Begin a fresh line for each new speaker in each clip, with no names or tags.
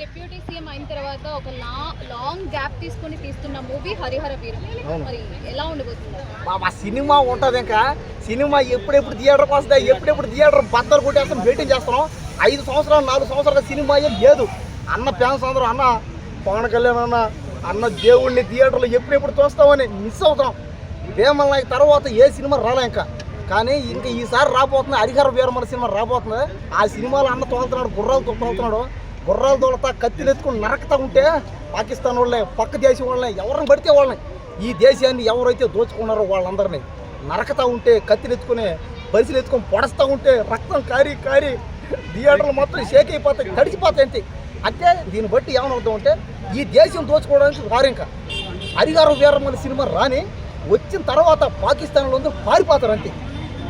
Deputy CM అయిన తర్వాత ఒక లాంగ్ గ్యాప్ తీసుకొని తీస్తున్న మూవీ హరిహర వీరమల్లు మరి ఎలా ఉండబోతుంది?
మా సినిమా ఉంటుంది. ఇంకా సినిమా ఎప్పుడెప్పుడు థియేటర్కి వస్తాయి, ఎప్పుడెప్పుడు థియేటర్ బద్దలు కొట్టేస్తాం, వెయిటింగ్ చేస్తున్నాం. 5 సంవత్సరాలు 4 సంవత్సరాల సినిమా ఏం లేదు. అన్న ఫ్యాన్స్ అందరూ అన్న పవన్ కళ్యాణ్ అన్న దేవుడిని థియేటర్లో ఎప్పుడెప్పుడు చూస్తామని మిస్ అవుతాం. వేమల్ తర్వాత ఏ సినిమా రాలే ఇంకా. కానీ ఇంకా ఈసారి రాబోతుంది హరిహర వీరమల్లు సినిమా రాబోతుంది. ఆ సినిమాలో అన్న తోలుతున్నాడు, గుర్రాలు తోలుతున్నాడు. గుర్రాలు తోలుతా కత్తిలు ఎత్తుకుని నరకతా ఉంటే పాకిస్తాన్ వాళ్ళని, పక్క దేశం వాళ్ళని, ఎవరిని పడితే వాళ్ళని, ఈ దేశాన్ని ఎవరైతే దోచుకున్నారో వాళ్ళందరినీ నరకతా ఉంటే, కత్తిలు ఎత్తుకుని బరిసెలు ఎత్తుకొని పొడస్తూ ఉంటే రక్తం కారి కారి థియేటర్లు మొత్తం షేక్ అయిపోతాయి, తడిచిపోతాయి అంతే. అంటే దీన్ని బట్టి ఏమవుతాం అంటే ఈ దేశం దోచుకోవడానికి రారు. ఇంకా హరిహర వీరమల్లు సినిమా రాని వచ్చిన తర్వాత పాకిస్తాన్లో పారిపోతారు అంతే.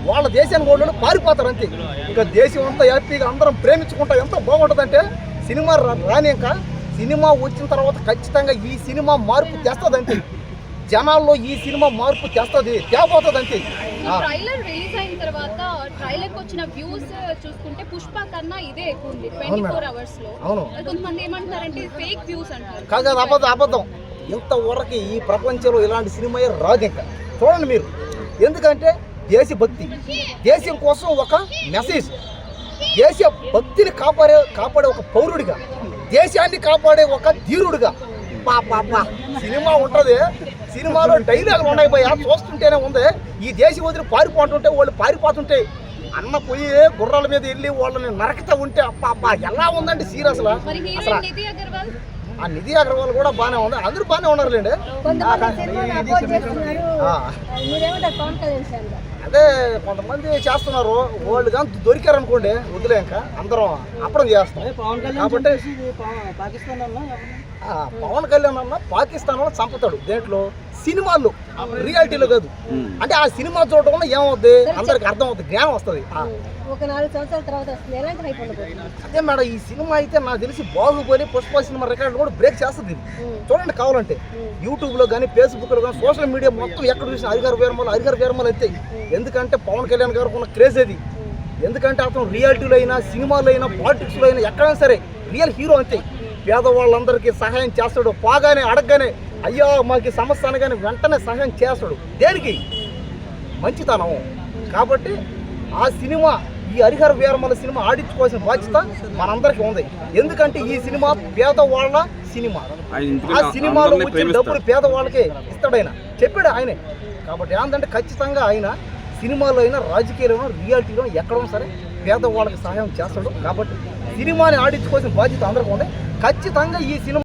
వాళ్ళ దేశానికి వాళ్ళు పారిపోతారు అంతే. ఇంకా దేశం అంతా హ్యాపీగా అందరం ప్రేమించుకుంటా ఎంత బాగుంటుందంటే సినిమా రాని. ఇంకా సినిమా వచ్చిన తర్వాత ఖచ్చితంగా ఈ సినిమా మార్పు తెస్తుందంటే, జనాల్లో ఈ సినిమా మార్పు తెస్తుంది, తేపోతుంది అంతే.
ట్రైలర్ రిలీజ్ అయిన తర్వాత ట్రైలర్ కి వచ్చిన వ్యూస్ చూసుకుంటే పుష్ప కన్నా ఇదే ఎక్కువ ఉంది 24 hours లో. అవును, కొంతమంది ఏమంటారంటే ఫేక్ వ్యూస్ అంటారు.
కాదు, అబద్ధం. ఇంతవరకు ఈ ప్రపంచంలో ఇలాంటి సినిమా రాదు. ఇంకా చూడండి మీరు. ఎందుకంటే దేశభక్తి, దేశం కోసం ఒక మెసేజ్, దేశ భక్తిని కాపాడే ఒక పౌరుడిగా, దేశాన్ని కాపాడే ఒక ధీరుడిగా పాపా సినిమా ఉంటుంది. సినిమాలో డైలాగులు ఉన్నాయి భయ, చూస్తుంటేనే ఉంది. ఈ దేశం వదిలి పారిపోతుంటే వాళ్ళు పారిపోతుంటే అన్న పోయి గుర్రాల మీద వెళ్ళి వాళ్ళని నరకతా ఉంటే అప్ప ఎలా ఉందంటే సీరియస్. అసలు ఆ నిధి అగర్వాల్ కూడా బాగానే ఉంది, అందరూ బాగానే ఉన్నారులేండి. అదే కొంతమంది చేస్తున్నారు, వాళ్ళు కానీ దొరికారు అనుకోండి వదిలే ఇంకా అందరం అప్పడం చేస్తాం. కాబట్టి పవన్ కళ్యాణ్ అన్న పాకిస్తాన్ లో చంపుతాడు దేంట్లో, సినిమాల్లో, రియాలిటీలో కాదు. అంటే ఆ సినిమా చూడటం వల్ల ఏమవుద్ది, అందరికి అర్థం అవుతుంది, జ్ఞానం వస్తుంది.
ఒక 4 సంవత్సరాల తర్వాత
అదే మేడం, ఈ సినిమా అయితే నాకు తెలిసి బాహుబలి, పుష్ప సినిమా రికార్డు కూడా బ్రేక్ చేస్తుంది. చూడండి కావాలంటే యూట్యూబ్ లో కానీ, ఫేస్బుక్ లో కానీ, సోషల్ మీడియా మొత్తం ఎక్కడ చూసిన హరిహర వీరమల్లు అయితే. ఎందుకంటే పవన్ కళ్యాణ్ గారికి ఉన్న క్రేజ్ అది. ఎందుకంటే అతను రియాలిటీలో అయినా, సినిమాలో అయినా, పాలిటిక్స్లో అయినా ఎక్కడైనా సరే రియల్ హీరో అంతే. పేదవాళ్ళందరికీ సహాయం చేస్తాడు. పాగానే అడగగానే అయ్యో మాకు సమస్య అనగానే వెంటనే సహాయం చేస్తాడు. దేనికి? మంచితనం. కాబట్టి ఆ సినిమా, ఈ హరిహర వీరమల్లు సినిమా ఆడించుకోవాల్సిన బాధ్యత మనందరికీ ఉంది. ఎందుకంటే ఈ సినిమా పేదవాళ్ళ సినిమా. ఆ సినిమాలో వచ్చిన డబ్బులు పేదవాళ్ళకే ఇస్తాడు ఆయన, చెప్పాడు ఆయనే. కాబట్టి ఏంటంటే ఖచ్చితంగా ఆయన సినిమాలో అయినా, రాజకీయాల్లో, రియాలిటీలో ఎక్కడైనా సరే పేదవాళ్ళకి సహాయం చేస్తాడు. కాబట్టి సినిమాని ఆడించుకోవాల్సిన బాధ్యత అందరికీ ఉంది. ఖచ్చితంగా ఈ సినిమా